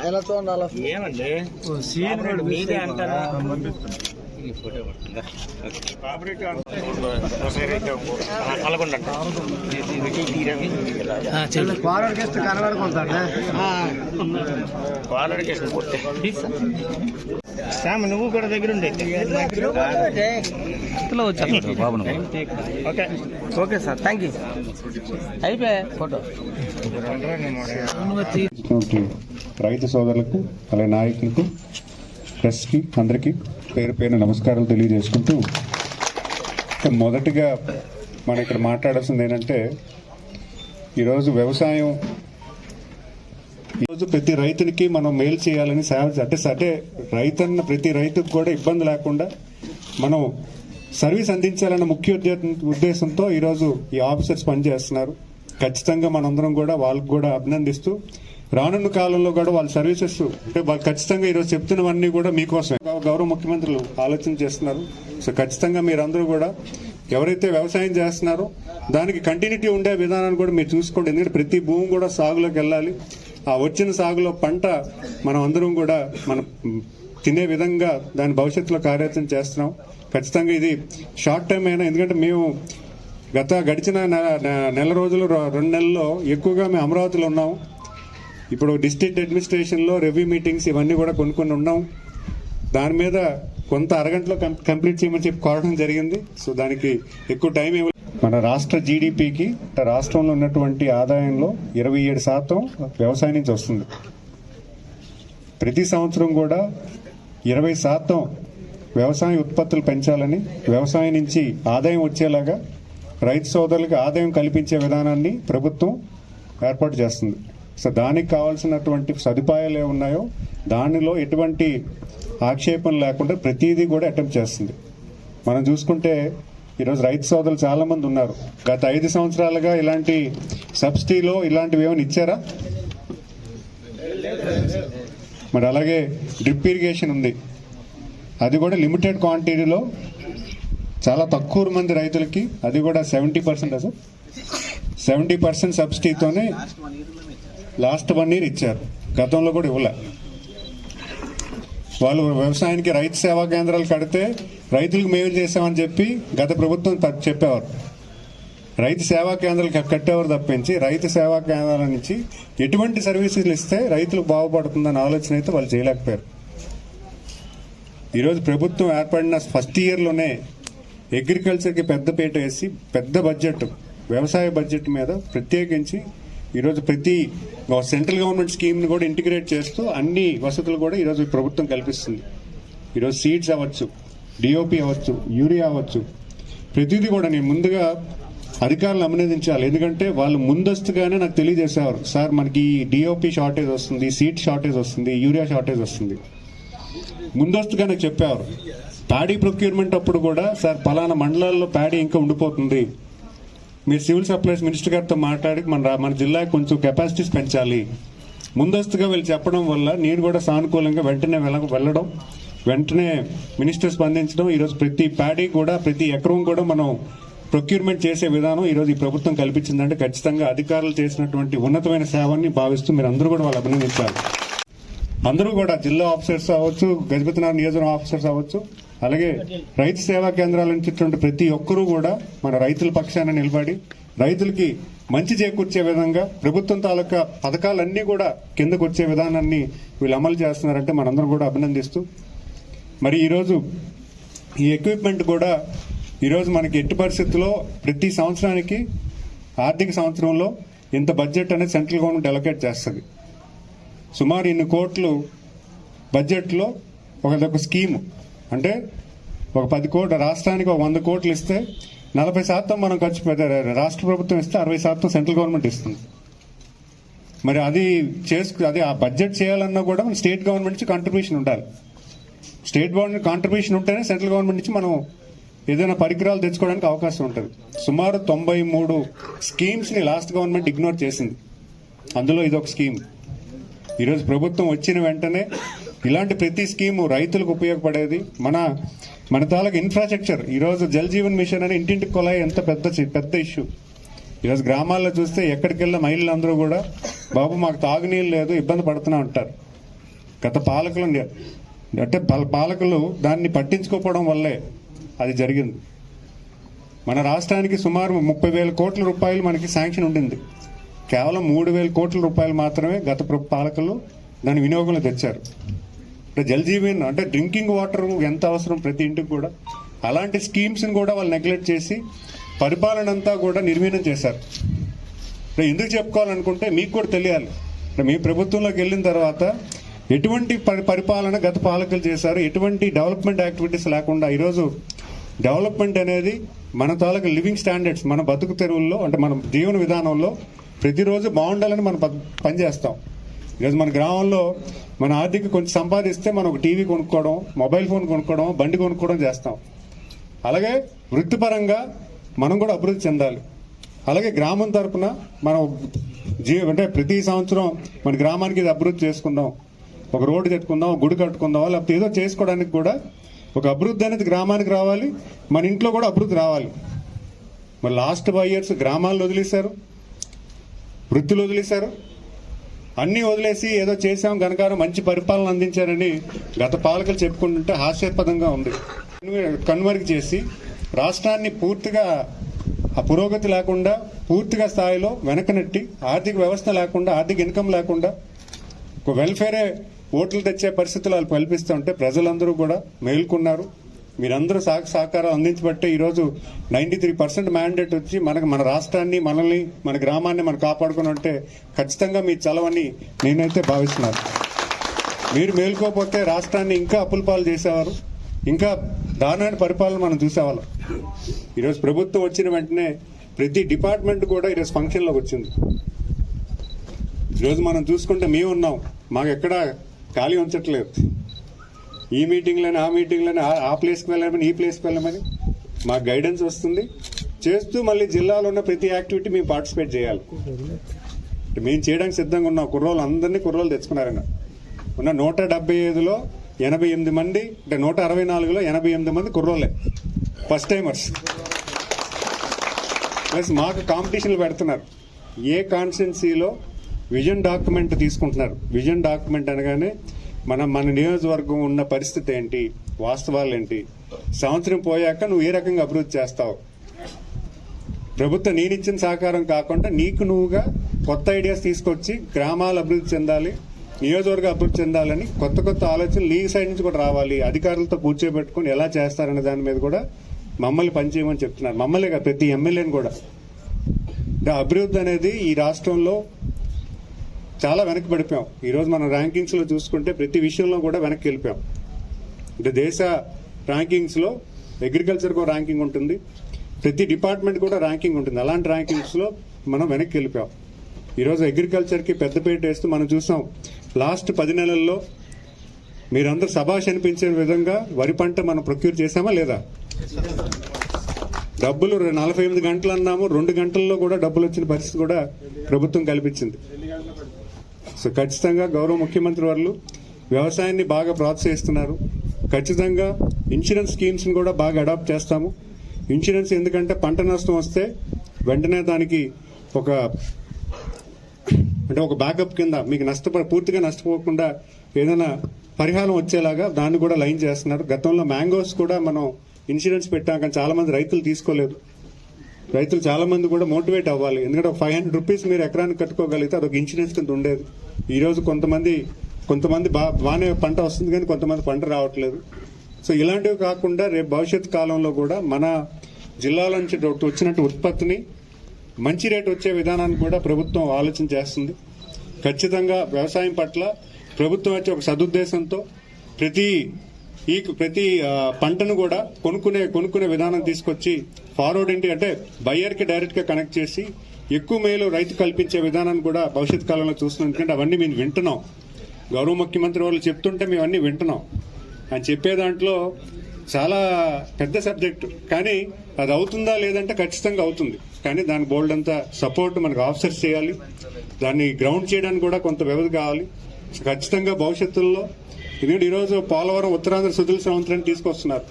ఎలా చూడాలి ఏమండి మీదే అంటారా ఫోటో పడుతుందా శ్యామ్ నువ్వు కూడా దగ్గర ఉండే okay okay sir thank you అయిపోయా ఫోటో. రైతు సోదరులకు అలాగే నాయకులకు ప్రెస్కి అందరికీ పేరు పేరు నమస్కారాలు తెలియజేసుకుంటూ మొదటిగా మనం ఇక్కడ మాట్లాడాల్సింది ఏంటంటే ఈరోజు వ్యవసాయం ఈరోజు ప్రతి రైతునికి మనం మేలు చేయాలని అంటే రైతన్న ప్రతి రైతుకు కూడా ఇబ్బంది లేకుండా మనం సర్వీస్ అందించాలన్న ముఖ్య ఉద్దేశంతో ఈరోజు ఈ ఆఫీసర్స్ పనిచేస్తున్నారు. ఖచ్చితంగా మనందరం కూడా వాళ్ళకు కూడా అభినందిస్తూ రానున్న కాలంలో కూడా వాళ్ళ సర్వీసెస్ అంటే వాళ్ళు ఖచ్చితంగా ఈరోజు చెప్తున్నవన్నీ కూడా మీకోసమే గౌరవ ముఖ్యమంత్రులు ఆలోచన చేస్తున్నారు. సో ఖచ్చితంగా మీరందరూ కూడా ఎవరైతే వ్యవసాయం చేస్తున్నారో దానికి కంటిన్యూటీ ఉండే విధానాన్ని కూడా మీరు చూసుకోండి. ఎందుకంటే ప్రతి భూమి కూడా సాగులోకి వెళ్ళాలి. ఆ వచ్చిన సాగులో పంట మనం అందరం కూడా మనం తినే విధంగా దాని భవిష్యత్తులో కార్యాచరణ చేస్తున్నాం. ఖచ్చితంగా ఇది షార్ట్ టైం అయినా, ఎందుకంటే మేము గడిచిన నెల రోజులు 2 నెలల్లో ఎక్కువగా మేము అమరావతిలో ఉన్నాము. ఇప్పుడు డిస్ట్రిక్ట్ అడ్మినిస్ట్రేషన్లో రివ్యూ మీటింగ్స్ ఇవన్నీ కూడా కొన్ని ఉన్నాం. దాని మీద కొంత అరగంటలో కంప్లీట్ చేయమని చెప్పి కోరడం జరిగింది. సో దానికి ఎక్కువ టైం ఇవ్వాలి. మన రాష్ట్ర జీడిపికి రాష్ట్రంలో ఉన్నటువంటి ఆదాయంలో 27% వ్యవసాయం నుంచి వస్తుంది. ప్రతి సంవత్సరం కూడా 20% వ్యవసాయ ఉత్పత్తులు పెంచాలని, వ్యవసాయం నుంచి ఆదాయం వచ్చేలాగా రైతు సోదరులకు ఆదాయం కల్పించే విధానాన్ని ప్రభుత్వం ఏర్పాటు చేస్తుంది. సో దానికి కావాల్సినటువంటి సదుపాయాలు ఏమున్నాయో దానిలో ఎటువంటి ఆక్షేపణ లేకుండా ప్రతిదీ కూడా అటెంప్ట్ చేస్తుంది. మనం చూసుకుంటే ఈరోజు రైతు సోదరులు చాలా మంది ఉన్నారు. గత 5 సంవత్సరాలుగా ఇలాంటి సబ్సిడీలో ఇలాంటివి ఏమైనా ఇచ్చారా? మరి అలాగే డ్రిప్ ఇరిగేషన్ ఉంది, అది కూడా లిమిటెడ్ క్వాంటిటీలో చాలా తక్కువ మంది రైతులకి, అది కూడా 70% సార్ 70% సబ్సిడీతోనే లాస్ట్ 1 year ఇచ్చారు. గతంలో కూడా ఇవ్వలే. వాళ్ళు వ్యవసాయానికి రైతు సేవా కేంద్రాలు కడితే రైతులకు మేలు చేసామని చెప్పి గత ప్రభుత్వం చెప్పేవారు. రైతు సేవా కేంద్రాలు కట్టేవారు తప్పించి రైతు సేవా కేంద్రాల నుంచి ఎటువంటి సర్వీసులు ఇస్తే రైతులకు బాగుపడుతుందన్న ఆలోచన అయితే వాళ్ళు చేయలేకపోయారు. ఈరోజు ప్రభుత్వం ఏర్పడిన ఫస్ట్ ఇయర్లోనే అగ్రికల్చర్కి పెద్ద పీట వేసి పెద్ద బడ్జెట్, వ్యవసాయ బడ్జెట్ మీద ప్రత్యేకించి ఈరోజు ప్రతి సెంట్రల్ గవర్నమెంట్ స్కీమ్ని కూడా ఇంటిగ్రేట్ చేస్తూ అన్ని వసతులు కూడా ఈరోజు ప్రభుత్వం కల్పిస్తుంది. ఈరోజు సీడ్స్ అవ్వచ్చు, డిఓపి అవ్వచ్చు, యూరియా అవ్వచ్చు, ప్రతిదీ కూడా నేను ముందుగా అధికారులు అభినందించాలి. ఎందుకంటే వాళ్ళు ముందస్తుగానే నాకు తెలియజేసేవారు, సార్ మనకి డిఓపి షార్టేజ్ వస్తుంది, సీడ్ షార్టేజ్ వస్తుంది, యూరియా షార్టేజ్ వస్తుంది, ముందస్తుగా నాకు చెప్పేవారు. ప్యాడీ ప్రొక్యూర్మెంట్ అప్పుడు కూడా, సార్ పలానా మండలాల్లో ప్యాడీ ఇంకా ఉండిపోతుంది, మీరు సివిల్ సప్లైస్ మినిస్టర్ గారితో మాట్లాడి మన జిల్లాకి కొంచెం కెపాసిటీస్ పెంచాలి, ముందస్తుగా వీళ్ళు చెప్పడం వల్ల నేను కూడా సానుకూలంగా వెంటనే వెళ్ళడం, వెంటనే మినిస్టర్ స్పందించడం. ఈరోజు ప్రతి ప్యాడీ కూడా, ప్రతి ఎకరం కూడా మనం ప్రొక్యూర్మెంట్ చేసే విధానం ఈరోజు ఈ ప్రభుత్వం కల్పించిందంటే ఖచ్చితంగా అధికారులు చేసినటువంటి ఉన్నతమైన సేవని భావిస్తూ మీరు అందరూ కూడా వాళ్ళు అభినందించాలి. అందరూ కూడా జిల్లా ఆఫీసర్స్ అవ్వచ్చు, గజపతినగర్ నియోజకవర్గం ఆఫీసర్స్ అవ్వచ్చు, అలాగే రైతు సేవా కేంద్రాల నుంచి ప్రతి ఒక్కరూ కూడా మన రైతుల పక్షాన నిలబడి రైతులకి మంచి చేకూర్చే విధంగా ప్రభుత్వం తాలూకా పథకాలన్నీ కూడా కిందకు వచ్చే విధానాన్ని వీళ్ళు అమలు చేస్తున్నారంటే మనందరం కూడా అభినందిస్తూ, మరి ఈరోజు ఈ ఎక్విప్మెంట్ కూడా ఈరోజు మనకి ఎట్టి పరిస్థితుల్లో ప్రతి సంవత్సరానికి ఆర్థిక సంవత్సరంలో ఇంత బడ్జెట్ అనేది సెంట్రల్ గవర్నమెంట్ అలొకేట్ చేస్తుంది. సుమారు ఇన్ని కోట్లు బడ్జెట్లో ఒక స్కీము అంటే ఒక 10 కోట్లు రాష్ట్రానికి, ఒక 100 కోట్లు ఇస్తే 40% మనం ఖర్చు పెట్టారు, రాష్ట్ర ప్రభుత్వం ఇస్తే 60% సెంట్రల్ గవర్నమెంట్ ఇస్తుంది. మరి అది ఆ బడ్జెట్ చేయాలన్నా కూడా మన స్టేట్ గవర్నమెంట్ నుంచి కాంట్రిబ్యూషన్ ఉండాలి. స్టేట్ గవర్నమెంట్ కాంట్రిబ్యూషన్ ఉంటేనే సెంట్రల్ గవర్నమెంట్ నుంచి మనం ఏదైనా పరికరాలు తెచ్చుకోవడానికి అవకాశం ఉంటుంది. సుమారు 93 స్కీమ్స్ని లాస్ట్ గవర్నమెంట్ ఇగ్నోర్ చేసింది. అందులో ఇదొక స్కీమ్. ఈరోజు ప్రభుత్వం వచ్చిన వెంటనే ఇలాంటి ప్రతి స్కీము రైతులకు ఉపయోగపడేది, మన మన తాలూకు ఇన్ఫ్రాస్ట్రక్చర్ ఈరోజు జల్ జీవన్ మిషన్ అని ఇంటింటికి కొలాయి ఎంత పెద్ద ఇష్యూ. ఈరోజు గ్రామాల్లో చూస్తే ఎక్కడికి వెళ్ళిన మహిళలు అందరూ కూడా బాబు మాకు తాగునీళ్ళు లేదు, ఇబ్బంది పడుతున్నా అంటారు. గత పాలకులు అంటే పాలకులు దాన్ని పట్టించుకోకపోవడం వల్లే అది జరిగింది. మన రాష్ట్రానికి సుమారు 30,000 కోట్ల రూపాయలు మనకి శాంక్షన్ ఉండింది. కేవలం 3,000 కోట్ల రూపాయలు మాత్రమే గత పాలకులు దాని వినియోగంలో తెచ్చారు. అంటే జల్ జీవన్ అంటే డ్రింకింగ్ వాటర్ ఎంత అవసరం ప్రతి ఇంటికి కూడా, అలాంటి స్కీమ్స్ని కూడా వాళ్ళు నెగ్లెక్ట్ చేసి పరిపాలన అంతా కూడా నిర్వీర్యం చేశారు. ఎందుకు చెప్పుకోవాలనుకుంటే మీకు కూడా తెలియాలి, మీ ప్రభుత్వంలోకి వెళ్ళిన తర్వాత ఎటువంటి పరిపాలన గత పాలకులు చేశారు, ఎటువంటి డెవలప్మెంట్ యాక్టివిటీస్ లేకుండా ఈరోజు డెవలప్మెంట్ అనేది మన తాలూకు లివింగ్ స్టాండర్డ్స్, మన బతుకు తెరువుల్లో అంటే మన జీవన విధానంలో ప్రతిరోజు బాగుండాలని మనం పనిచేస్తాం. ఈరోజు మన గ్రామంలో మన ఆర్థిక కొంచెం సంపాదిస్తే మనం ఒక టీవీ కొనుక్కోవడం, మొబైల్ ఫోన్ కొనుక్కోవడం, బండి కొనుక్కోవడం చేస్తాం. అలాగే వృత్తిపరంగా మనం కూడా అభివృద్ధి చెందాలి. అలాగే గ్రామం తరపున మనం అంటే ప్రతి సంవత్సరం మన గ్రామానికి ఇది అభివృద్ధి చేసుకుందాం, ఒక రోడ్డు కట్టుకుందాం, ఒక గుడి కట్టుకుందాం, లేకపోతే ఏదో చేసుకోవడానికి కూడా ఒక అభివృద్ధి అనేది గ్రామానికి రావాలి, మన ఇంట్లో కూడా అభివృద్ధి రావాలి. మరి లాస్ట్ 5 years గ్రామాలను వదిలేశారు, వృత్తులు వదిలేశారు, అన్నీ వదిలేసి ఏదో చేశాం గనకారం మంచి పరిపాలన అందించారని గత పాలకులు చెప్పుకుంటుంటే హాస్యాస్పదంగా ఉంది. కన్వర్గ్ చేసి రాష్ట్రాన్ని పూర్తిగా ఆ పురోగతి లేకుండా పూర్తిగా స్థాయిలో వెనకనెట్టి ఆర్థిక వ్యవస్థ లేకుండా, ఆర్థిక ఇన్కమ్ లేకుండా ఒక వెల్ఫేరే ఓట్లు తెచ్చే పరిస్థితులు వాళ్ళు కల్పిస్తుంటే ప్రజలందరూ కూడా మేల్కొన్నారు. మీరందరూ సహకారం అందించబట్టే ఈరోజు 93% మ్యాండేట్ వచ్చి మన రాష్ట్రాన్ని, మనల్ని, మన గ్రామాన్ని మనం కాపాడుకుని ఉంటే ఖచ్చితంగా మీ చలవని నేనైతే భావిస్తున్నాను. మీరు మేలుకోకపోతే రాష్ట్రాన్ని ఇంకా అప్పుల పాలు చేసేవారు, ఇంకా దారుణమైన పరిపాలన మనం చూసేవాళ్ళం. ఈరోజు ప్రభుత్వం వచ్చిన వెంటనే ప్రతి డిపార్ట్మెంట్ కూడా ఈరోజు ఫంక్షన్లోకి వచ్చింది. ఈరోజు మనం చూసుకుంటే మేము ఉన్నాం, మాకు ఎక్కడా ఖాళీ ఉంచట్లేదు. ఈ మీటింగ్లని, ఆ మీటింగ్లని, ఆ ప్లేస్కి వెళ్ళమని, ఈ ప్లేస్కి వెళ్ళమని మాకు గైడెన్స్ వస్తుంది. చేస్తూ మళ్ళీ జిల్లాలో ఉన్న ప్రతి యాక్టివిటీ మేము పార్టిసిపేట్ చేయాలి. మేము చేయడానికి సిద్ధంగా ఉన్నాం. కుర్రోళ్ళు తెచ్చుకున్నారన్న ఉన్న 175లో 88 మంది, అంటే 164లో 88 మంది కుర్రోళ్ళే, ఫస్ట్ టైమర్స్. ప్లస్ మాకు కాంపిటీషన్లు పెడుతున్నారు. ఏ కాన్స్టిట్యున్సీలో విజన్ డాక్యుమెంట్ తీసుకుంటున్నారు. విజన్ డాక్యుమెంట్ అనగానే మన నియోజకవర్గం ఉన్న పరిస్థితి ఏంటి, వాస్తవాలు ఏంటి, సంవత్సరం పోయాక నువ్వు ఏ రకంగా అభివృద్ధి చేస్తావు, ప్రభుత్వం నేనిచ్చిన సహకారం కాకుండా నీకు నువ్వుగా కొత్త ఐడియాస్ తీసుకొచ్చి గ్రామాలు అభివృద్ధి చెందాలి, నియోజకవర్గం అభివృద్ధి చెందాలని కొత్త ఆలోచనలు నీ సైడ్ నుంచి కూడా రావాలి. అధికారులతో కూర్చోబెట్టుకుని ఎలా చేస్తారనే దాని మీద కూడా మమ్మల్ని పనిచేయమని చెప్తున్నారు. మమ్మల్ని కాదు, ప్రతి ఎమ్మెల్యేని కూడా. అభివృద్ధి అనేది ఈ రాష్ట్రంలో చాలా వెనక్కి పడిపోయాం. ఈరోజు మనం ర్యాంకింగ్స్లో చూసుకుంటే ప్రతి విషయంలో కూడా వెనక్కి వెళ్ళిపోయాం. అంటే దేశ ర్యాంకింగ్స్లో అగ్రికల్చర్కి ఒక ర్యాంకింగ్ ఉంటుంది, ప్రతి డిపార్ట్మెంట్ కూడా ర్యాంకింగ్ ఉంటుంది. అలాంటి ర్యాంకింగ్స్లో మనం వెనక్కి వెళ్ళిపోయాం. ఈరోజు అగ్రికల్చర్కి పెద్దపీట వేస్తూ మనం చూసాం. లాస్ట్ 10 నెలల్లో మీరందరూ సభాష్ అనిపించే విధంగా వరి పంట మనం ప్రొక్యూర్ చేసామా లేదా? డబ్బులు 48 గంటలు అన్నాము, 2 గంటల్లో కూడా డబ్బులు వచ్చిన పరిస్థితి కూడా ప్రభుత్వం కల్పించింది. సో ఖచ్చితంగా గౌరవ ముఖ్యమంత్రి వారు వ్యవసాయాన్ని బాగా ప్రోత్సహిస్తున్నారు. ఖచ్చితంగా ఇన్సూరెన్స్ స్కీమ్స్ని కూడా బాగా అడాప్ట్ చేస్తాము. ఇన్సూరెన్స్ ఎందుకంటే పంట నష్టం వస్తే వెంటనే దానికి ఒక బ్యాకప్ కింద మీకు పూర్తిగా నష్టపోకుండా ఏదైనా పరిహారం వచ్చేలాగా దాన్ని కూడా లైన్ చేస్తున్నారు. గతంలో మ్యాంగోస్ కూడా మనం ఇన్సూరెన్స్ పెట్టాం, కానీ చాలా మంది రైతులు తీసుకోలేదు. రైతులు చాలా మంది కూడా మోటివేట్ అవ్వాలి. ఎందుకంటే 500 రూపీస్ మీరు ఎకరానికి కట్టుకోగలిగితే అదొక ఇన్సూరెన్స్ కింద ఉండేది. ఈరోజు కొంతమంది బాగానే పంట వస్తుంది, కానీ కొంతమంది పంట రావట్లేదు. సో ఇలాంటివి కాకుండా రేపు భవిష్యత్ కాలంలో కూడా మన జిల్లాల నుంచి వచ్చినట్టు ఉత్పత్తిని మంచి రేటు వచ్చే విధానాన్ని కూడా ప్రభుత్వం ఆలోచన చేస్తుంది. ఖచ్చితంగా వ్యవసాయం పట్ల ప్రభుత్వం వచ్చే ఒక సదుద్దేశంతో ప్రతి పంటను కూడా కొనుక్కునే విధానం తీసుకొచ్చి ఫార్వర్డ్ అంటే బయ్యర్కి డైరెక్ట్గా కనెక్ట్ చేసి ఎక్కువ మేలు రైతు కల్పించే విధానాన్ని కూడా భవిష్యత్ కాలంలో చూస్తున్నాం. ఎందుకంటే అవన్నీ మేము వింటున్నాం. గౌరవ ముఖ్యమంత్రి వాళ్ళు చెప్తుంటే మేము అన్నీ వింటున్నాం. ఆయన చెప్పే దాంట్లో చాలా పెద్ద సబ్జెక్టు, కానీ అది అవుతుందా లేదంటే ఖచ్చితంగా అవుతుంది. కానీ దాని బోల్డ్ అంతా సపోర్ట్ మనకు ఆఫీసర్స్ చేయాలి. దాన్ని గ్రౌండ్ చేయడానికి కూడా కొంత వ్యవధి కావాలి. ఖచ్చితంగా భవిష్యత్తులో ఎందుకంటే ఈరోజు పోలవరం ఉత్తరాంధ్ర సుజల సంవత్సరాన్ని తీసుకొస్తున్నారు.